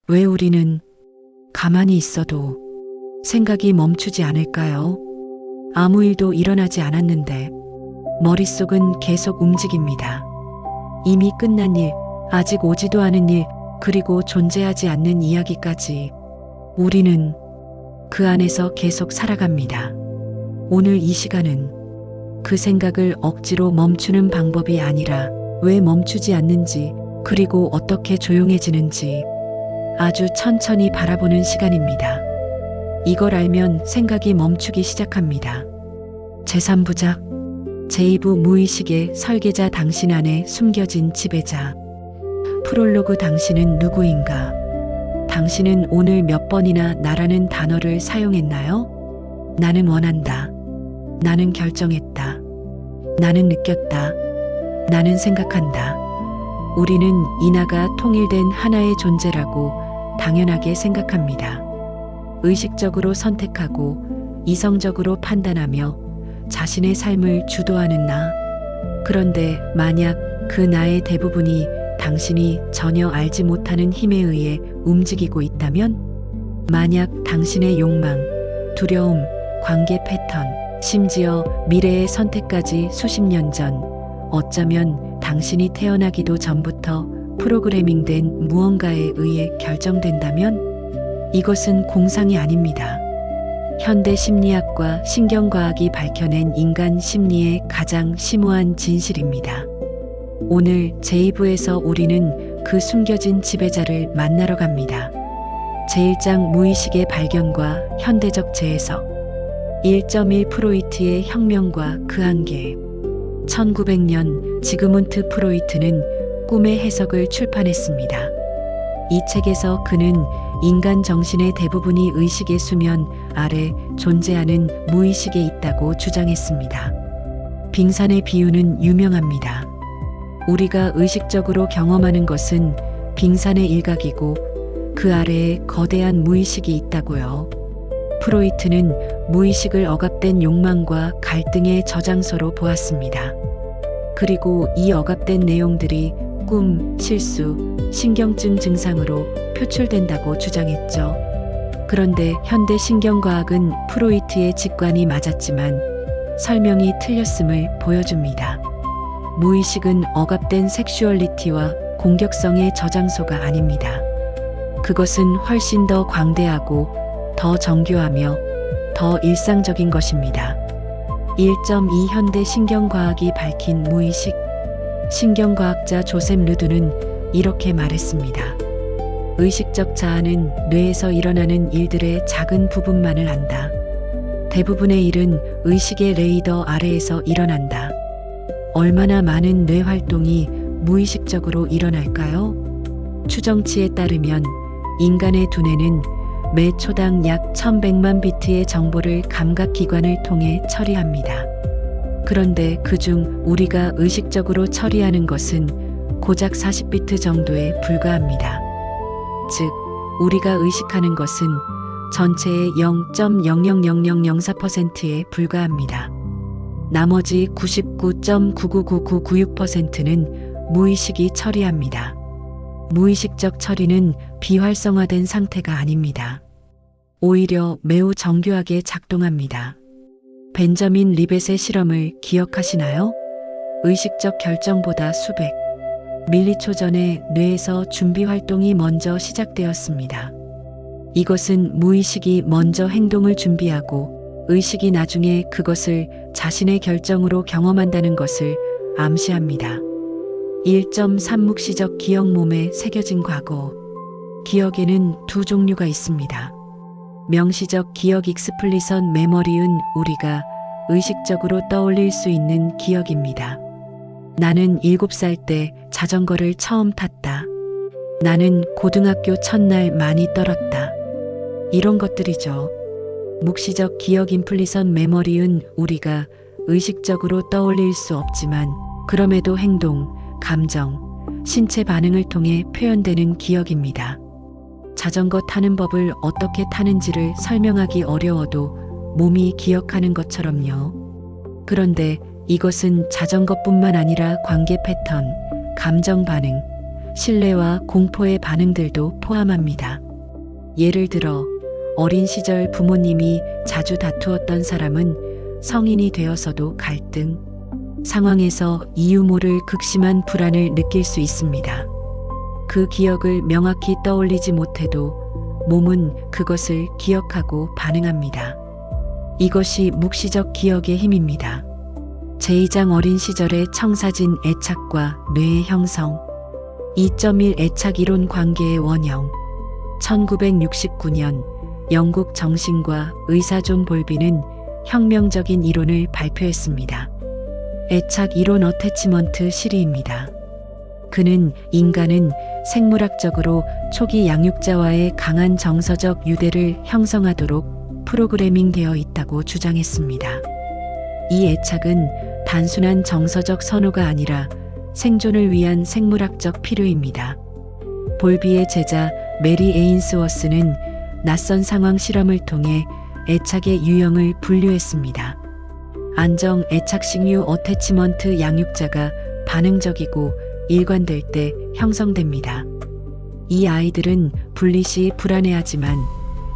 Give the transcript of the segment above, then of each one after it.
왜 우리는 가만히 있어도 생각이 멈추지 않을까요? 아무 일도 일어나지 않았는데 머릿속은 계속 움직입니다. 이미 끝난 일, 아직 오지도 않은 일, 그리고 존재하지 않는 이야기까지 우리는 그 안에서 계속 살아갑니다. 오늘 이 시간은 그 생각을 억지로 멈추는 방법이 아니라 왜 멈추지 않는지, 그리고 어떻게 조용해지는지 아주 천천히 바라보는 시간입니다. 이걸 알면 생각이 멈추기 시작합니다. 제3부작 제2부 무의식의 설계자 당신 안에 숨겨진 지배자. 프롤로그 당신은 누구인가? 당신은 오늘 몇 번이나 나라는 단어를 사용했나요? 나는 원한다. 나는 결정했다. 나는 느꼈다. 나는 생각한다. 우리는 이 나가 통일된 하나의 존재라고 당연하게 생각합니다. 의식적으로 선택하고 이성적으로 판단하며 자신의 삶을 주도하는 나. 그런데 만약 그 나의 대부분이 당신이 전혀 알지 못하는 힘에 의해 움직이고 있다면, 만약 당신의 욕망, 두려움, 관계 패턴, 심지어 미래의 선택까지 수십 년 전, 어쩌면 당신이 태어나기도 전부터 프로그래밍된 무언가에 의해 결정된다면, 이것은 공상이 아닙니다. 현대 심리학과 신경과학이 밝혀낸 인간 심리의 가장 심오한 진실입니다. 오늘 제2부에서 우리는 그 숨겨진 지배자를 만나러 갑니다. 제1장 무의식의 발견과 현대적 재해석. 1.1 프로이트의 혁명과 그 한계. 1900년 지그문트 프로이트는 꿈의 해석을 출판했습니다. 이 책에서 그는 인간 정신의 대부분이 의식의 수면 아래 존재하는 무의식에 있다고 주장했습니다. 빙산의 비유는 유명합니다. 우리가 의식적으로 경험하는 것은 빙산의 일각이고 그 아래에 거대한 무의식이 있다고요. 프로이트는 무의식을 억압된 욕망과 갈등의 저장소로 보았습니다. 그리고 이 억압된 내용들이 꿈, 실수, 신경증 증상으로 표출된다고 주장했죠. 그런데 현대 신경과학은 프로이트의 직관이 맞았지만 설명이 틀렸음을 보여줍니다. 무의식은 억압된 섹슈얼리티와 공격성의 저장소가 아닙니다. 그것은 훨씬 더 광대하고 더 정교하며 더 일상적인 것입니다. 1.2 현대 신경과학이 밝힌 무의식. 신경과학자 조셉 르두는 이렇게 말했습니다. 의식적 자아는 뇌에서 일어나는 일들의 작은 부분만을 안다. 대부분의 일은 의식의 레이더 아래에서 일어난다. 얼마나 많은 뇌 활동이 무의식적으로 일어날까요? 추정치에 따르면 인간의 두뇌는 매 초당 약 1100만 비트의 정보를 감각기관을 통해 처리합니다. 그런데 그중 우리가 의식적으로 처리하는 것은 고작 40비트 정도에 불과합니다. 즉, 우리가 의식하는 것은 전체의 0.000004%에 불과합니다. 나머지 99.999996%는 무의식이 처리합니다. 무의식적 처리는 비활성화된 상태가 아닙니다. 오히려 매우 정교하게 작동합니다. 벤저민 리벳의 실험을 기억하시나요? 의식적 결정보다 수백 밀리초 전에 뇌에서 준비 활동이 먼저 시작되었습니다. 이것은 무의식이 먼저 행동을 준비하고 의식이 나중에 그것을 자신의 결정으로 경험한다는 것을 암시합니다. 1.3 묵시적 기억 몸에 새겨진 과거. 기억에는 두 종류가 있습니다. 명시적 기억 익스플리선 메모리은 우리가 의식적으로 떠올릴 수 있는 기억입니다. 나는 7살 때 자전거를 처음 탔다. 나는 고등학교 첫날 많이 떨었다. 이런 것들이죠. 묵시적 기억 임플리선 메모리은 우리가 의식적으로 떠올릴 수 없지만 그럼에도 행동, 감정, 신체 반응을 통해 표현되는 기억입니다. 자전거 타는 법을 어떻게 타는지를 설명하기 어려워도 몸이 기억하는 것처럼요. 그런데 이것은 자전거뿐만 아니라 관계 패턴, 감정 반응, 신뢰와 공포의 반응들도 포함합니다. 예를 들어 어린 시절 부모님이 자주 다투었던 사람은 성인이 되어서도 갈등 상황에서 이유 모를 극심한 불안을 느낄 수 있습니다. 그 기억을 명확히 떠올리지 못해도 몸은 그것을 기억하고 반응합니다. 이것이 묵시적 기억의 힘입니다. 제2장 어린 시절의 청사진 애착과 뇌의 형성 2.1 애착 이론 관계의 원형 1969년 영국 정신과 의사 존 볼비는 혁명적인 이론을 발표했습니다. 애착 이론 어태치먼트 시리입니다. 그는 인간은 생물학적으로 초기 양육자와의 강한 정서적 유대를 형성하도록 프로그래밍 되어 있다고 주장했습니다. 이 애착은 단순한 정서적 선호가 아니라 생존을 위한 생물학적 필요입니다. 볼비의 제자 메리 에인스워스는 낯선 상황 실험을 통해 애착의 유형을 분류했습니다. 안정 애착식류 어태치먼트 양육자가 반응적이고 일관될 때 형성됩니다. 이 아이들은 분리 시 불안해하지만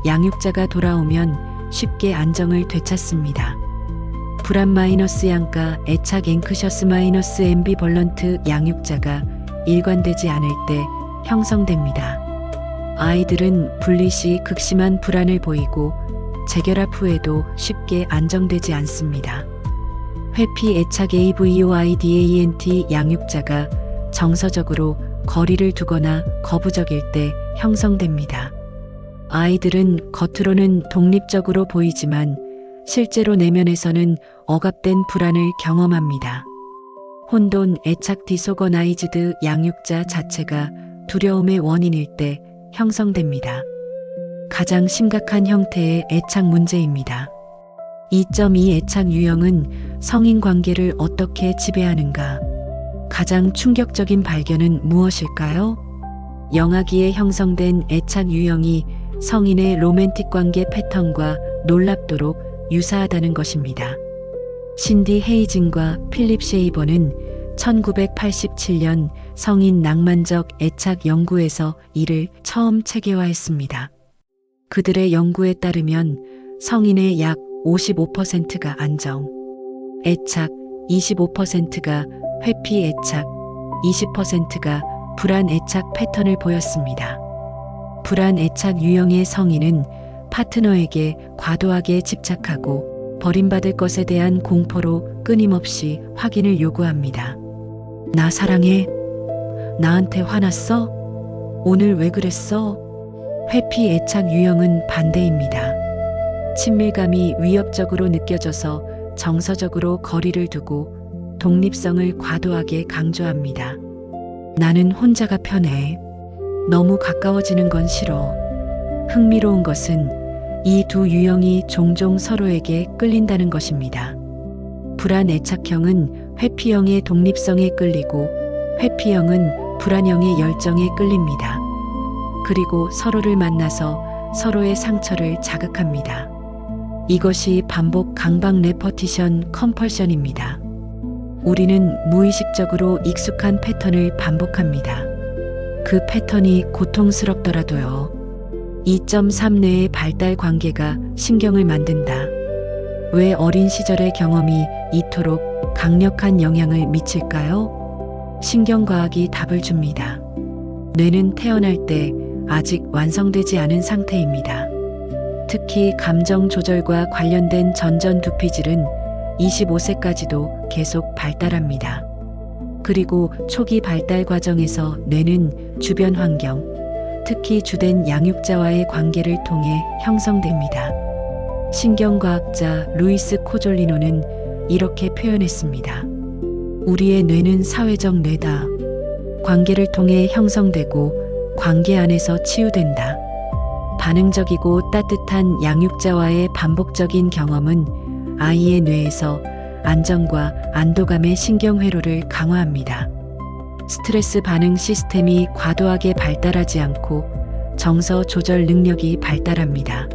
양육자가 돌아오면 쉽게 안정을 되찾습니다. 불안 마이너스 양가 애착 앵크셔스 마이너스 앰비벌런트 양육자가 일관되지 않을 때 형성됩니다. 아이들은 분리 시 극심한 불안을 보이고 재결합 후에도 쉽게 안정되지 않습니다. 회피 애착 AVOIDANT 양육자가 정서적으로 거리를 두거나 거부적일 때 형성됩니다. 아이들은 겉으로는 독립적으로 보이지만 실제로 내면에서는 억압된 불안을 경험합니다. 혼돈 애착 디소거나이즈드 양육자 자체가 두려움의 원인일 때 형성됩니다. 가장 심각한 형태의 애착 문제입니다. 2.2 애착 유형은 성인 관계를 어떻게 지배하는가? 가장 충격적인 발견은 무엇일까요? 영아기에 형성된 애착 유형이 성인의 로맨틱 관계 패턴과 놀랍도록 유사하다는 것입니다. 신디 헤이징과 필립 쉐이버는 1987년 성인 낭만적 애착 연구에서 이를 처음 체계화했습니다. 그들의 연구에 따르면 성인의 약 55%가 안정, 애착, 25%가 회피 애착, 20%가 불안 애착 패턴을 보였습니다. 불안 애착 유형의 성인은 파트너에게 과도하게 집착하고 버림받을 것에 대한 공포로 끊임없이 확인을 요구합니다. 나 사랑해? 나한테 화났어? 오늘 왜 그랬어? 회피 애착 유형은 반대입니다. 친밀감이 위협적으로 느껴져서 정서적으로 거리를 두고 독립성을 과도하게 강조합니다. 나는 혼자가 편해. 너무 가까워지는 건 싫어. 흥미로운 것은 이 두 유형이 종종 서로에게 끌린다는 것입니다. 불안 애착형은 회피형의 독립성에 끌리고 회피형은 불안형의 열정에 끌립니다. 그리고 서로를 만나서 서로의 상처를 자극합니다. 이것이 반복 강박 레퍼티션 컴펄션입니다. 우리는 무의식적으로 익숙한 패턴을 반복합니다. 그 패턴이 고통스럽더라도요. 2.3 뇌의 발달 관계가 신경을 만든다. 왜 어린 시절의 경험이 이토록 강력한 영향을 미칠까요? 신경과학이 답을 줍니다. 뇌는 태어날 때 아직 완성되지 않은 상태입니다. 특히 감정 조절과 관련된 전전두피질은 25세까지도 계속 발달합니다. 그리고 초기 발달 과정에서 뇌는 주변 환경, 특히 주된 양육자와의 관계를 통해 형성됩니다. 신경과학자 루이스 코졸리노는 이렇게 표현했습니다. 우리의 뇌는 사회적 뇌다. 관계를 통해 형성되고 관계 안에서 치유된다. 반응적이고 따뜻한 양육자와의 반복적인 경험은 아이의 뇌에서 안정과 안도감의 신경회로를 강화합니다. 스트레스 반응 시스템이 과도하게 발달하지 않고 정서 조절 능력이 발달합니다.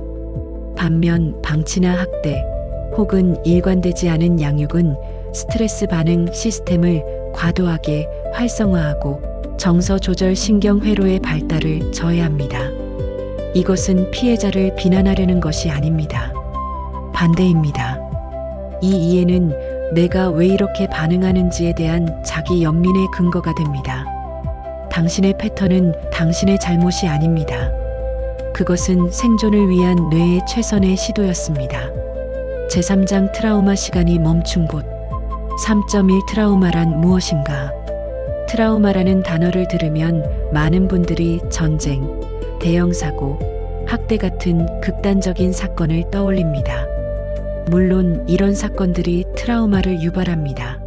반면 방치나 학대 혹은 일관되지 않은 양육은 스트레스 반응 시스템을 과도하게 활성화하고 정서 조절 신경회로의 발달을 저해합니다. 이것은 피해자를 비난하려는 것이 아닙니다. 반대입니다. 이 이해는 내가 왜 이렇게 반응하는지에 대한 자기 연민의 근거가 됩니다. 당신의 패턴은 당신의 잘못이 아닙니다. 그것은 생존을 위한 뇌의 최선의 시도였습니다. 제3장 트라우마 시간이 멈춘 곳. 3.1 트라우마란 무엇인가? 트라우마라는 단어를 들으면 많은 분들이 전쟁, 대형 사고, 학대 같은 극단적인 사건을 떠올립니다. 물론 이런 사건들이 트라우마를 유발합니다.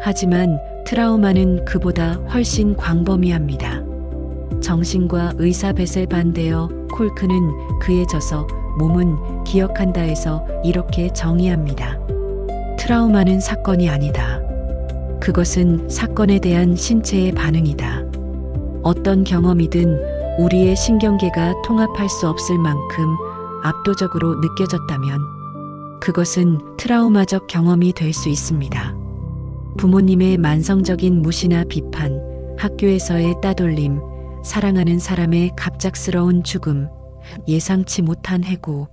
하지만 트라우마는 그보다 훨씬 광범위합니다. 정신과 의사 베셀반데어 콜크는 그에 져서 몸은 기억한다에서 이렇게 정의합니다. 트라우마는 사건이 아니다. 그것은 사건에 대한 신체의 반응이다. 어떤 경험이든 우리의 신경계가 통합할 수 없을 만큼 압도적으로 느껴졌다면 그것은 트라우마적 경험이 될 수 있습니다. 부모님의 만성적인 무시나 비판, 학교에서의 따돌림, 사랑하는 사람의 갑작스러운 죽음, 예상치 못한 해고,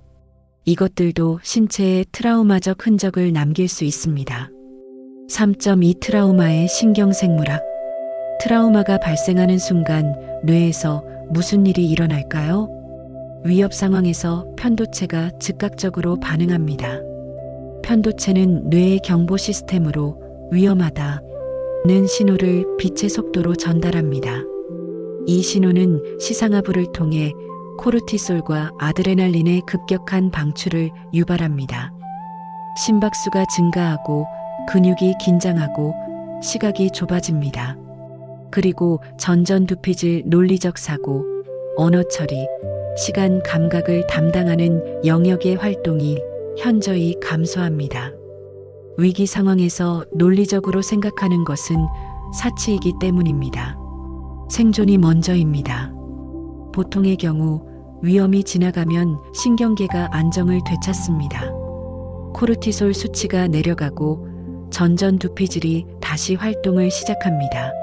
이것들도 신체에 트라우마적 흔적을 남길 수 있습니다. 3.2 트라우마의 신경생물학. 트라우마가 발생하는 순간 뇌에서 무슨 일이 일어날까요? 위협 상황에서 편도체가 즉각적으로 반응합니다. 편도체는 뇌의 경보 시스템으로 위험하다는 신호를 빛의 속도로 전달합니다. 이 신호는 시상하부를 통해 코르티솔과 아드레날린의 급격한 방출을 유발합니다. 심박수가 증가하고 근육이 긴장하고 시각이 좁아집니다. 그리고 전전두피질 논리적 사고, 언어 처리, 시간 감각을 담당하는 영역의 활동이 현저히 감소합니다. 위기 상황에서 논리적으로 생각하는 것은 사치이기 때문입니다. 생존이 먼저입니다. 보통의 경우 위험이 지나가면 신경계가 안정을 되찾습니다. 코르티솔 수치가 내려가고 전전두피질이 다시 활동을 시작합니다.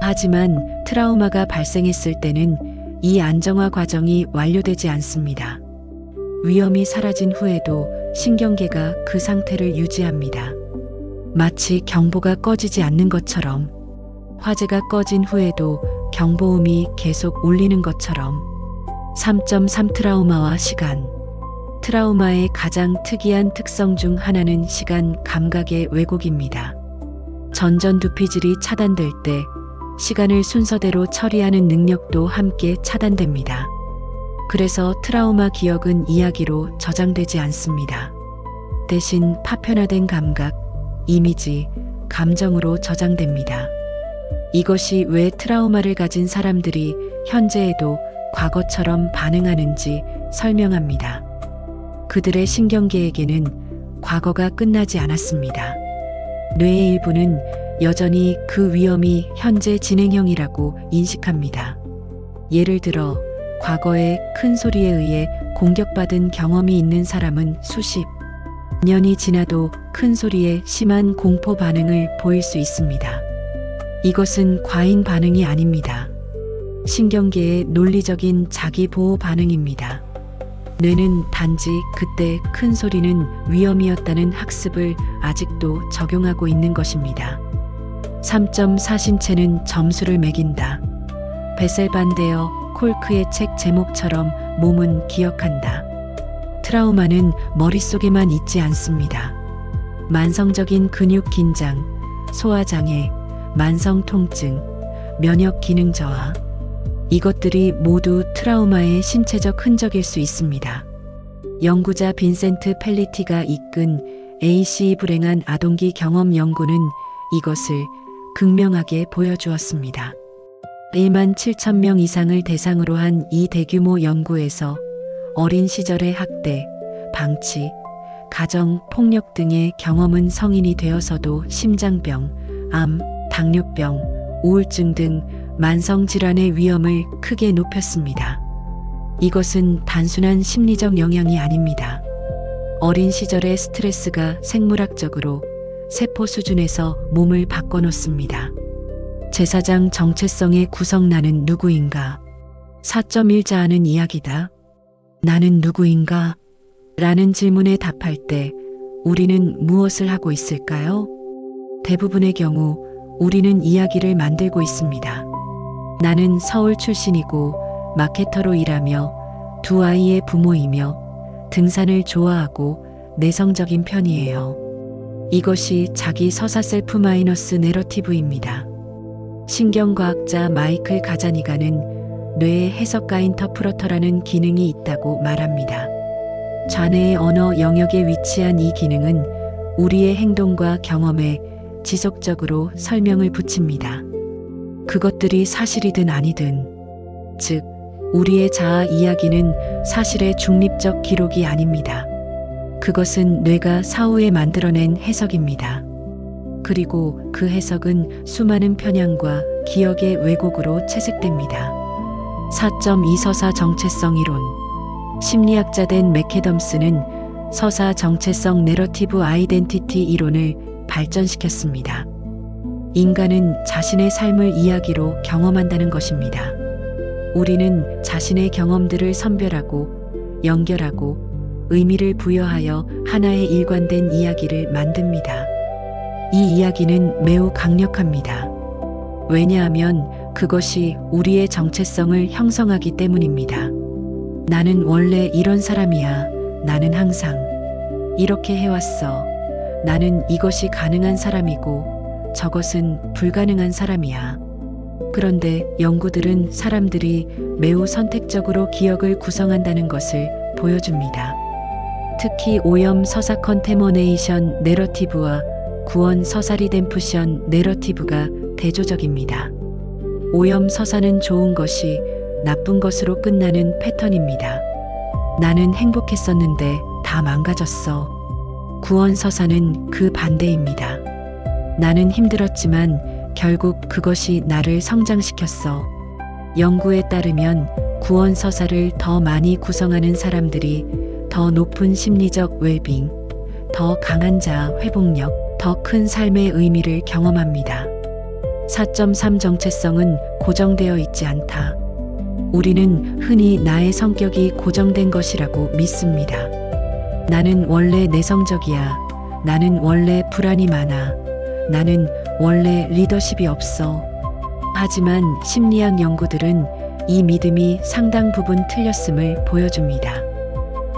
하지만 트라우마가 발생했을 때는 이 안정화 과정이 완료되지 않습니다. 위험이 사라진 후에도 신경계가 그 상태를 유지합니다. 마치 경보가 꺼지지 않는 것처럼, 화재가 꺼진 후에도 경보음이 계속 울리는 것처럼. 3.3 트라우마와 시간. 트라우마의 가장 특이한 특성 중 하나는 시간 감각의 왜곡입니다. 전전두피질이 차단될 때 시간을 순서대로 처리하는 능력도 함께 차단됩니다. 그래서 트라우마 기억은 이야기로 저장되지 않습니다. 대신 파편화된 감각, 이미지, 감정으로 저장됩니다. 이것이 왜 트라우마를 가진 사람들이 현재에도 과거처럼 반응하는지 설명합니다. 그들의 신경계에게는 과거가 끝나지 않았습니다. 뇌의 일부는 여전히 그 위험이 현재 진행형이라고 인식합니다. 예를 들어 과거에 큰 소리에 의해 공격받은 경험이 있는 사람은 수십 년이 지나도 큰 소리에 심한 공포 반응을 보일 수 있습니다. 이것은 과잉 반응이 아닙니다. 신경계의 논리적인 자기 보호 반응입니다. 뇌는 단지 그때 큰 소리는 위험이었다는 학습을 아직도 적용하고 있는 것입니다. 3.4 신체는 점수를 매긴다. 베셀반데어 콜크의 책 제목처럼 몸은 기억한다. 트라우마는 머릿속에만 있지 않습니다. 만성적인 근육 긴장, 소화장애, 만성 통증, 면역 기능 저하, 이것들이 모두 트라우마의 신체적 흔적일 수 있습니다. 연구자 빈센트 펠리티가 이끈 AC 불행한 아동기 경험 연구는 이것을 극명하게 보여주었습니다. 1만 7천 명 이상을 대상으로 한 이 대규모 연구에서 어린 시절의 학대, 방치, 가정 폭력 등의 경험은 성인이 되어서도 심장병, 암, 당뇨병, 우울증 등 만성질환의 위험을 크게 높였습니다. 이것은 단순한 심리적 영향이 아닙니다. 어린 시절의 스트레스가 생물학적으로 세포 수준에서 몸을 바꿔놓습니다. 제4장 정체성의 구성나는 누구인가. 4.1자아는 이야기다. 나는 누구인가? 라는 질문에 답할 때 우리는 무엇을 하고 있을까요? 대부분의 경우 우리는 이야기를 만들고 있습니다. 나는 서울 출신이고 마케터로 일하며 두 아이의 부모이며 등산을 좋아하고 내성적인 편이에요. 이것이 자기 서사 셀프 마이너스 내러티브입니다. 신경과학자 마이클 가자니가는 뇌에 해석가 인터프러터라는 기능이 있다고 말합니다. 좌뇌의 언어 영역에 위치한 이 기능은 우리의 행동과 경험에 지속적으로 설명을 붙입니다. 그것들이 사실이든 아니든, 즉, 우리의 자아 이야기는 사실의 중립적 기록이 아닙니다. 그것은 뇌가 사후에 만들어낸 해석입니다. 그리고 그 해석은 수많은 편향과 기억의 왜곡으로 채색됩니다. 4.2 서사 정체성 이론. 심리학자 된 맥캐덤스는 서사 정체성 내러티브 아이덴티티 이론을 발전시켰습니다. 인간은 자신의 삶을 이야기로 경험한다는 것입니다. 우리는 자신의 경험들을 선별하고 연결하고 의미를 부여하여 하나의 일관된 이야기를 만듭니다. 이 이야기는 매우 강력합니다. 왜냐하면 그것이 우리의 정체성을 형성하기 때문입니다. 나는 원래 이런 사람이야. 나는 항상 이렇게 해왔어. 나는 이것이 가능한 사람이고 저것은 불가능한 사람이야. 그런데 연구들은 사람들이 매우 선택적으로 기억을 구성한다는 것을 보여줍니다. 특히 오염 서사 컨테머네이션 내러티브와 구원 서사 리뎀프션 내러티브가 대조적입니다. 오염 서사는 좋은 것이 나쁜 것으로 끝나는 패턴입니다. 나는 행복했었는데 다 망가졌어. 구원 서사는 그 반대입니다. 나는 힘들었지만 결국 그것이 나를 성장시켰어. 연구에 따르면 구원 서사를 더 많이 구성하는 사람들이 더 높은 심리적 웰빙, 더 강한 자아 회복력, 더 큰 삶의 의미를 경험합니다. 4.3 정체성은 고정되어 있지 않다. 우리는 흔히 나의 성격이 고정된 것이라고 믿습니다. 나는 원래 내성적이야. 나는 원래 불안이 많아. 나는 원래 리더십이 없어. 하지만 심리학 연구들은 이 믿음이 상당 부분 틀렸음을 보여줍니다.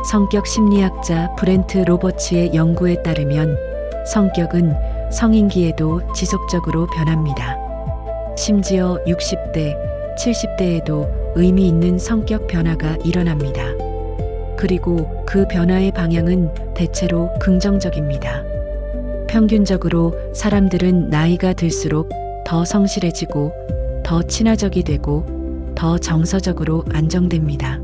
성격 심리학자 브렌트 로버츠의 연구에 따르면 성격은 성인기에도 지속적으로 변합니다. 심지어 60대, 70대에도 의미 있는 성격 변화가 일어납니다. 그리고 그 변화의 방향은 대체로 긍정적입니다. 평균적으로 사람들은 나이가 들수록 더 성실해지고 더 친화적이 되고 더 정서적으로 안정됩니다.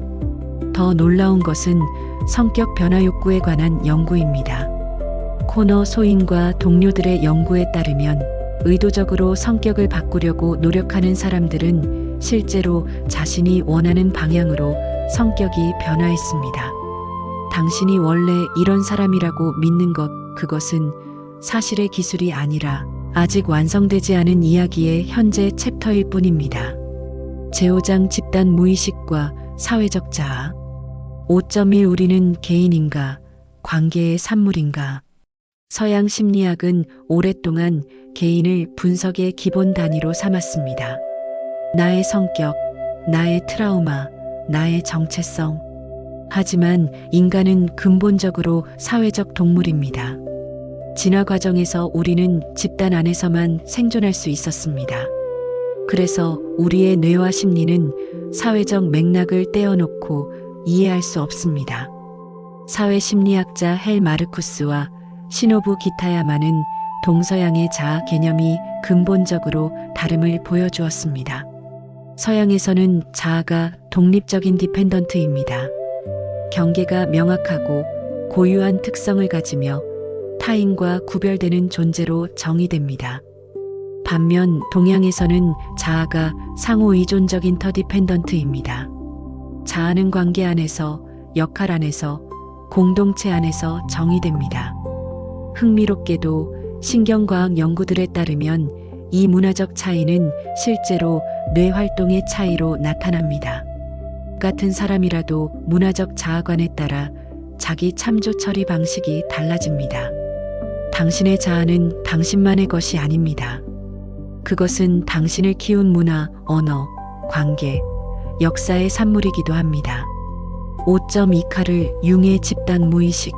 더 놀라운 것은 성격 변화 욕구에 관한 연구입니다. 코너 소인과 동료들의 연구에 따르면 의도적으로 성격을 바꾸려고 노력하는 사람들은 실제로 자신이 원하는 방향으로 성격이 변화했습니다. 당신이 원래 이런 사람이라고 믿는 것, 그것은 사실의 기술이 아니라 아직 완성되지 않은 이야기의 현재 챕터일 뿐입니다. 제5장 집단 무의식과 사회적 자아. 5.1 우리는 개인인가, 관계의 산물인가? 서양 심리학은 오랫동안 개인을 분석의 기본 단위로 삼았습니다. 나의 성격, 나의 트라우마, 나의 정체성. 하지만 인간은 근본적으로 사회적 동물입니다. 진화 과정에서 우리는 집단 안에서만 생존할 수 있었습니다. 그래서 우리의 뇌와 심리는 사회적 맥락을 떼어놓고 이해할 수 없습니다. 사회심리학자 헬 마르쿠스와 시노부 기타야마는 동서양의 자아 개념이 근본적으로 다름을 보여주었습니다. 서양에서는 자아가 독립적인 디펜던트입니다. 경계가 명확하고 고유한 특성을 가지며 타인과 구별되는 존재로 정의됩니다. 반면 동양에서는 자아가 상호의존적 인터디펜던트입니다. 자아는 관계 안에서, 역할 안에서, 공동체 안에서 정의됩니다. 흥미롭게도 신경과학 연구들에 따르면 이 문화적 차이는 실제로 뇌 활동의 차이로 나타납니다. 같은 사람이라도 문화적 자아관에 따라 자기 참조 처리 방식이 달라집니다. 당신의 자아는 당신만의 것이 아닙니다. 그것은 당신을 키운 문화, 언어, 관계, 역사의 산물이기도 합니다. 5.2 융의 집단 무의식.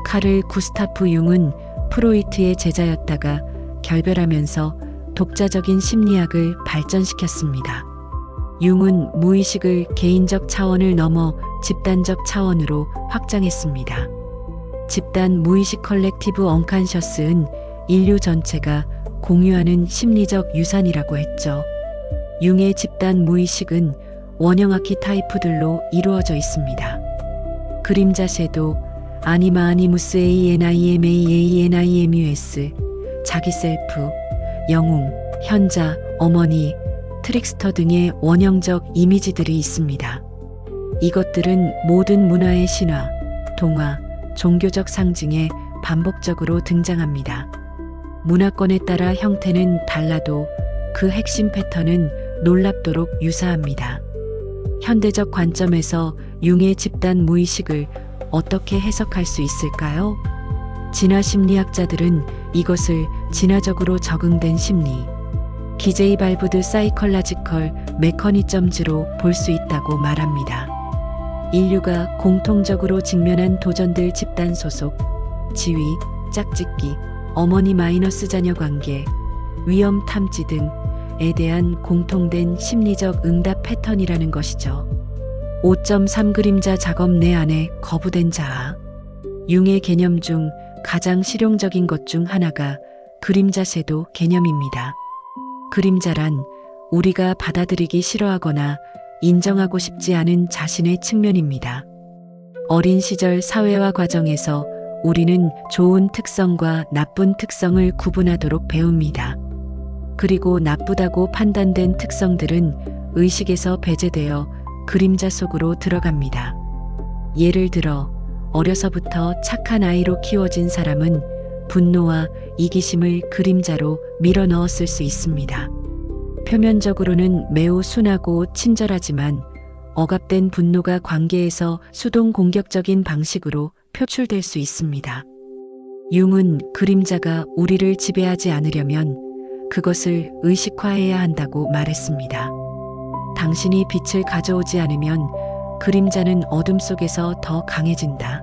카를 구스타프 융은 프로이트의 제자였다가 결별하면서 독자적인 심리학을 발전시켰습니다. 융은 무의식을 개인적 차원을 넘어 집단적 차원으로 확장했습니다. 집단 무의식 컬렉티브 언칸셔스은 인류 전체가 공유하는 심리적 유산이라고 했죠. 융의 집단 무의식은 원형 아키타이프들로 이루어져 있습니다. 그림자 섀도, 아니마 아니무스 ANIMA 자기 셀프, 영웅, 현자, 어머니, 트릭스터 등의 원형적 이미지들이 있습니다. 이것들은 모든 문화의 신화, 동화, 종교적 상징에 반복적으로 등장합니다. 문화권에 따라 형태는 달라도 그 핵심 패턴은 놀랍도록 유사합니다. 현대적 관점에서 융의 집단 무의식을 어떻게 해석할 수 있을까요? 진화 심리학자들은 이것을 진화적으로 적응된 심리, 기제이 발브드 사이컬라지컬 메커니점즈로 볼 수 있다고 말합니다. 인류가 공통적으로 직면한 도전들 집단 소속, 지위, 짝짓기, 어머니 마이너스 자녀 관계, 위험 탐지 등에 대한 공통된 심리적 응답 패턴이라는 것이죠. 5.3 그림자 작업 내 안에 거부된 자아. 융의 개념 중 가장 실용적인 것 중 하나가 그림자 섀도 개념입니다. 그림자란 우리가 받아들이기 싫어하거나 인정하고 싶지 않은 자신의 측면입니다. 어린 시절 사회화 과정에서 우리는 좋은 특성과 나쁜 특성을 구분하도록 배웁니다. 그리고 나쁘다고 판단된 특성들은 의식에서 배제되어 그림자 속으로 들어갑니다. 예를 들어 어려서부터 착한 아이로 키워진 사람은 분노와 이기심을 그림자로 밀어 넣었을 수 있습니다. 표면적으로는 매우 순하고 친절하지만 억압된 분노가 관계에서 수동 공격적인 방식으로 표출될 수 있습니다. 융은 그림자가 우리를 지배하지 않으려면 그것을 의식화해야 한다고 말했습니다. 당신이 빛을 가져오지 않으면 그림자는 어둠 속에서 더 강해진다.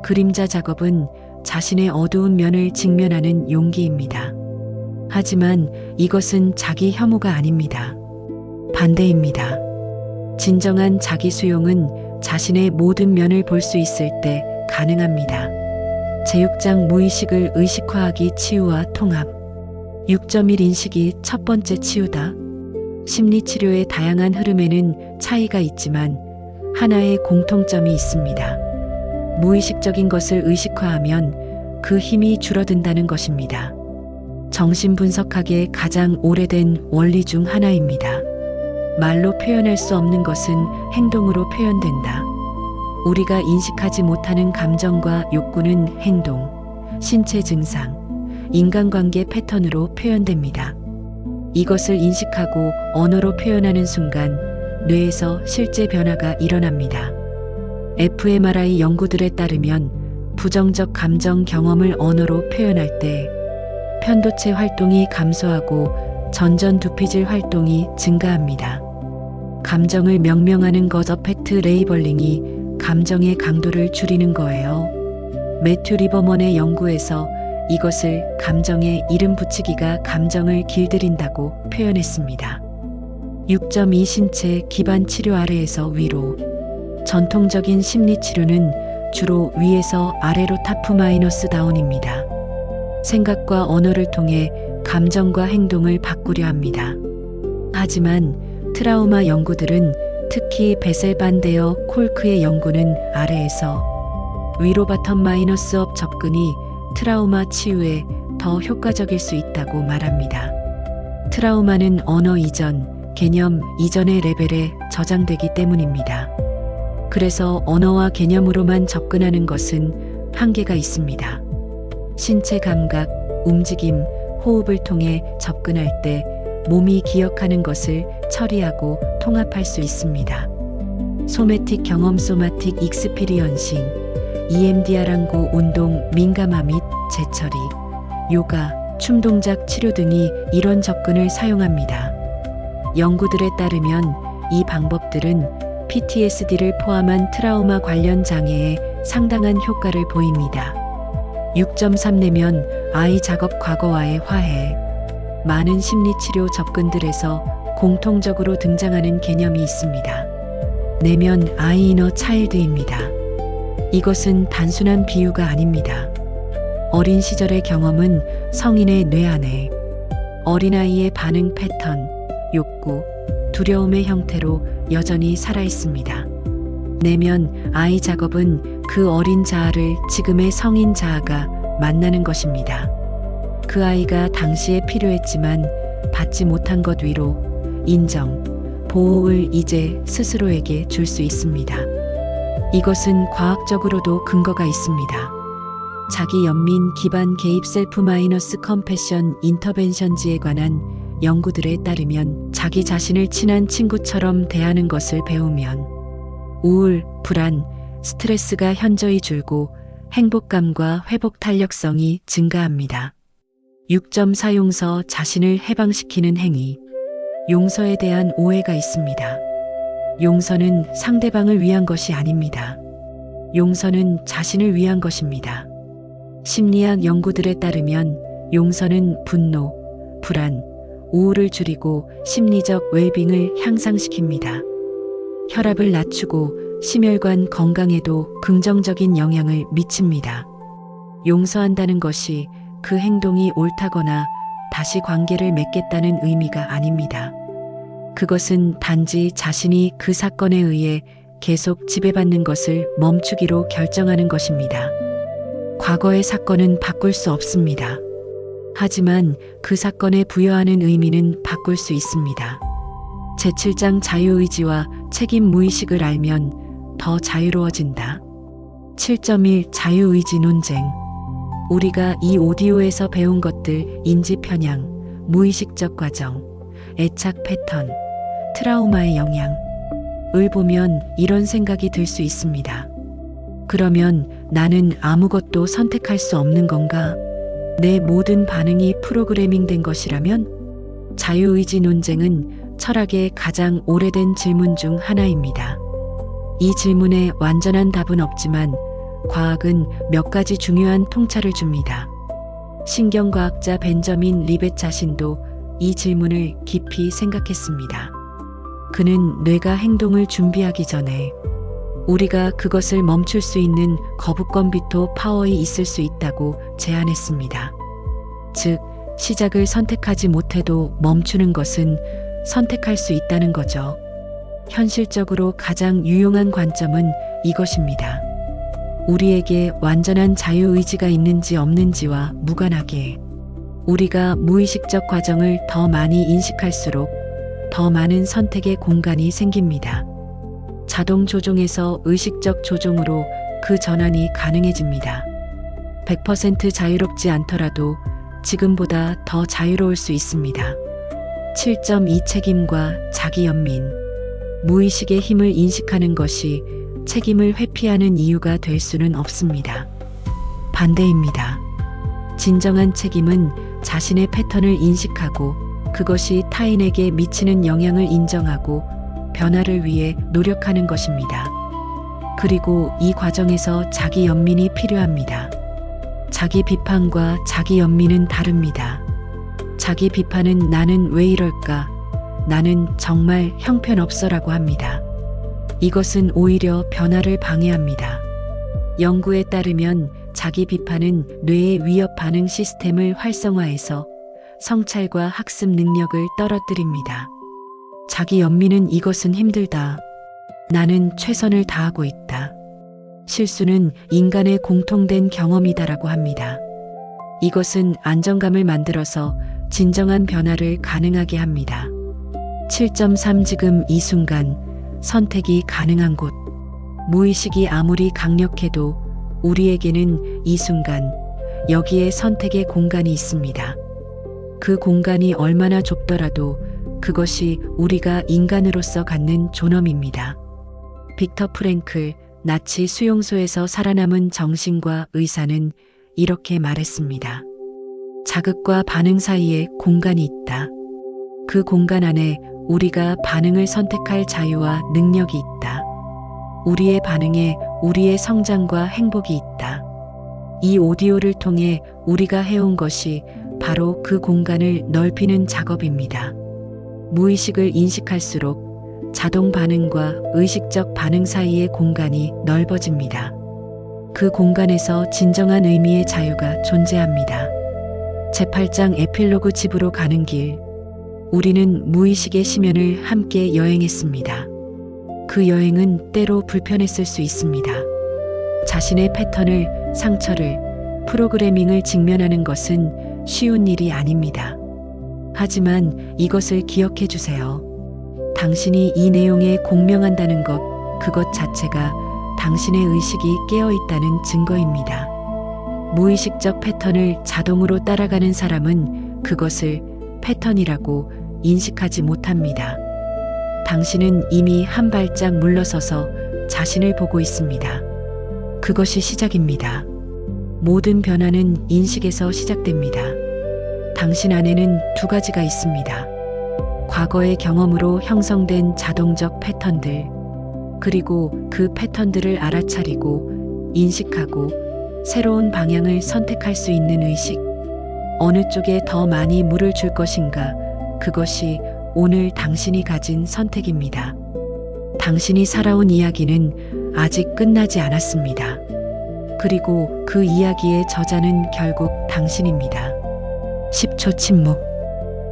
그림자 작업은 자신의 어두운 면을 직면하는 용기입니다. 하지만 이것은 자기 혐오가 아닙니다. 반대입니다. 진정한 자기 수용은 자신의 모든 면을 볼 수 있을 때 가능합니다. 제6장 무의식을 의식화하기 치유와 통합. 6.1 인식이 첫 번째 치유다. 심리치료의 다양한 흐름에는 차이가 있지만 하나의 공통점이 있습니다. 무의식적인 것을 의식화하면 그 힘이 줄어든다는 것입니다. 정신분석학의 가장 오래된 원리 중 하나입니다. 말로 표현할 수 없는 것은 행동으로 표현된다. 우리가 인식하지 못하는 감정과 욕구는 행동, 신체 증상, 인간관계 패턴으로 표현됩니다. 이것을 인식하고 언어로 표현하는 순간 뇌에서 실제 변화가 일어납니다. fMRI 연구들에 따르면 부정적 감정 경험을 언어로 표현할 때 편도체 활동이 감소하고 전전두피질 활동이 증가합니다. 감정을 명명하는 것 어펙트 레이벌링이 감정의 강도를 줄이는 거예요. 매튜 리버먼의 연구에서 이것을 감정에 이름 붙이기가 감정을 길들인다고 표현했습니다. 6.2 신체 기반 치료 아래에서 위로. 전통적인 심리치료는 주로 위에서 아래로 타프 마이너스 다운입니다. 생각과 언어를 통해 감정과 행동을 바꾸려 합니다. 하지만 트라우마 연구들은 특히 베셀 반데어 콜크의 연구는 아래에서 위로 바텀 마이너스 업 접근이 트라우마 치유에 더 효과적일 수 있다고 말합니다. 트라우마는 언어 이전, 개념 이전의 레벨에 저장되기 때문입니다. 그래서 언어와 개념으로만 접근하는 것은 한계가 있습니다. 신체 감각, 움직임, 호흡을 통해 접근할 때 몸이 기억하는 것을 처리하고 통합할 수 있습니다. 소매틱 경험 소마틱 익스피리언싱, EMDR항고 운동 민감화 및 재처리, 요가, 춤 동작 치료 등이 이런 접근을 사용합니다. 연구들에 따르면 이 방법들은 PTSD를 포함한 트라우마 관련 장애에 상당한 효과를 보입니다. 6.3 내면 아이 작업 과거와의 화해. 많은 심리치료 접근들에서 공통적으로 등장하는 개념이 있습니다. 내면 아이 이너 차일드입니다. 이것은 단순한 비유가 아닙니다. 어린 시절의 경험은 성인의 뇌 안에 어린아이의 반응 패턴, 욕구, 두려움의 형태로 여전히 살아있습니다. 내면 아이 작업은 그 어린 자아를 지금의 성인 자아가 만나는 것입니다. 그 아이가 당시에 필요했지만 받지 못한 것 위로, 인정, 보호를 이제 스스로에게 줄 수 있습니다. 이것은 과학적으로도 근거가 있습니다. 자기 연민 기반 개입 셀프 마이너스 컴패션 인터벤션지에 관한 연구들에 따르면 자기 자신을 친한 친구처럼 대하는 것을 배우면 우울, 불안, 스트레스가 현저히 줄고 행복감과 회복 탄력성이 증가합니다. 6.4 용서 자신을 해방시키는 행위. 용서에 대한 오해가 있습니다. 용서는 상대방을 위한 것이 아닙니다. 용서는 자신을 위한 것입니다. 심리학 연구들에 따르면 용서는 분노, 불안, 우울을 줄이고 심리적 웰빙을 향상시킵니다. 혈압을 낮추고 심혈관 건강에도 긍정적인 영향을 미칩니다. 용서한다는 것이 그 행동이 옳다거나 다시 관계를 맺겠다는 의미가 아닙니다. 그것은 단지 자신이 그 사건에 의해 계속 지배받는 것을 멈추기로 결정하는 것입니다. 과거의 사건은 바꿀 수 없습니다. 하지만 그 사건에 부여하는 의미는 바꿀 수 있습니다. 제7장 자유의지와 책임 무의식을 알면 더 자유로워진다. 7.1 자유의지 논쟁. 우리가 이 오디오에서 배운 것들, 인지 편향, 무의식적 과정, 애착 패턴, 트라우마의 영향을 보면 이런 생각이 들 수 있습니다. 그러면 나는 아무것도 선택할 수 없는 건가? 내 모든 반응이 프로그래밍 된 것이라면? 자유의지 논쟁은 철학의 가장 오래된 질문 중 하나입니다. 이 질문에 완전한 답은 없지만 과학은 몇 가지 중요한 통찰을 줍니다. 신경과학자 벤저민 리벳 자신도 이 질문을 깊이 생각했습니다. 그는 뇌가 행동을 준비하기 전에 우리가 그것을 멈출 수 있는 거부권 비토 파워에 있을 수 있다고 제안했습니다. 즉, 시작을 선택하지 못해도 멈추는 것은 선택할 수 있다는 거죠. 현실적으로 가장 유용한 관점은 이것입니다. 우리에게 완전한 자유의지가 있는지 없는지와 무관하게 우리가 무의식적 과정을 더 많이 인식할수록 더 많은 선택의 공간이 생깁니다. 자동 조종에서 의식적 조종으로 그 전환이 가능해집니다. 100% 자유롭지 않더라도 지금보다 더 자유로울 수 있습니다. 7.2 책임과 자기 연민. 무의식의 힘을 인식하는 것이 책임을 회피하는 이유가 될 수는 없습니다. 반대입니다. 진정한 책임은 자신의 패턴을 인식하고 그것이 타인에게 미치는 영향을 인정하고 변화를 위해 노력하는 것입니다. 그리고 이 과정에서 자기 연민이 필요합니다. 자기 비판과 자기 연민은 다릅니다. 자기 비판은 나는 왜 이럴까? 나는 정말 형편없어라고 합니다. 이것은 오히려 변화를 방해합니다. 연구에 따르면 자기 비판은 뇌의 위협 반응 시스템을 활성화해서 성찰과 학습 능력을 떨어뜨립니다. 자기 연민은 이것은 힘들다. 나는 최선을 다하고 있다. 실수는 인간의 공통된 경험이다라고 합니다. 이것은 안정감을 만들어서 진정한 변화를 가능하게 합니다. 7.3 지금 이 순간 선택이 가능한 곳. 무의식이 아무리 강력해도 우리에게는 이 순간 여기에 선택의 공간이 있습니다. 그 공간이 얼마나 좁더라도 그것이 우리가 인간으로서 갖는 존엄입니다. 빅터 프랭클, 나치 수용소에서 살아남은 정신과 의사는 이렇게 말했습니다. 자극과 반응 사이에 공간이 있다. 그 공간 안에 우리가 반응을 선택할 자유와 능력이 있다. 우리의 반응에 우리의 성장과 행복이 있다. 이 오디오를 통해 우리가 해온 것이 바로 그 공간을 넓히는 작업입니다. 무의식을 인식할수록 자동 반응과 의식적 반응 사이의 공간이 넓어집니다. 그 공간에서 진정한 의미의 자유가 존재합니다. 제8장 에필로그 집으로 가는 길. 우리는 무의식의 심연을 함께 여행했습니다. 그 여행은 때로 불편했을 수 있습니다. 자신의 패턴을, 상처를, 프로그래밍을 직면하는 것은 쉬운 일이 아닙니다. 하지만 이것을 기억해 주세요. 당신이 이 내용에 공명한다는 것, 그것 자체가 당신의 의식이 깨어 있다는 증거입니다. 무의식적 패턴을 자동으로 따라가는 사람은 그것을 패턴이라고 인식하지 못합니다. 당신은 이미 한 발짝 물러서서 자신을 보고 있습니다. 그것이 시작입니다. 모든 변화는 인식에서 시작됩니다. 당신 안에는 두 가지가 있습니다. 과거의 경험으로 형성된 자동적 패턴들, 그리고 그 패턴들을 알아차리고 인식하고 새로운 방향을 선택할 수 있는 의식. 어느 쪽에 더 많이 물을 줄 것인가, 그것이 오늘 당신이 가진 선택입니다. 당신이 살아온 이야기는 아직 끝나지 않았습니다. 그리고 그 이야기의 저자는 결국 당신입니다. 10초 침묵.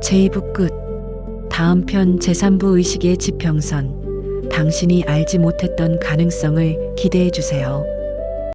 제2부 끝. 다음 편 제3부 의식의 지평선. 당신이 알지 못했던 가능성을 기대해 주세요.